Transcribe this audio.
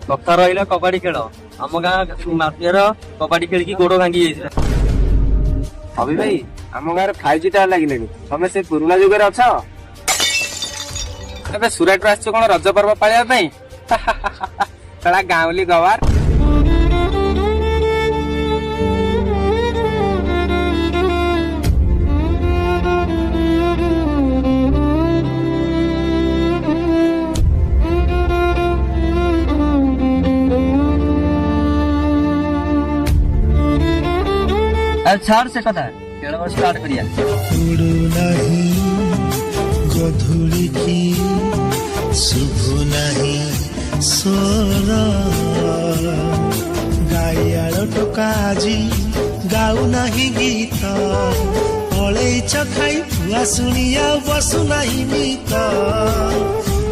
कथा रहा कबाड़ी खेल आम गाँ माफियार कबाड़ी खेल गोड़ भांगी अभी भाई आम गाँव 5G टावर लगे तमें से पुराना जुगे अछ ए सुरट आस कौन रज पर्व पालिया तला गाँवली गवार छाड़ से कथा खेल स्टार्ट करिया गधुली की शुभ नहीं सोर गाइयाल टोका आज गाऊ नहीं गीत पलैछ खाई पुआ शुणिया बसु नहीं नीत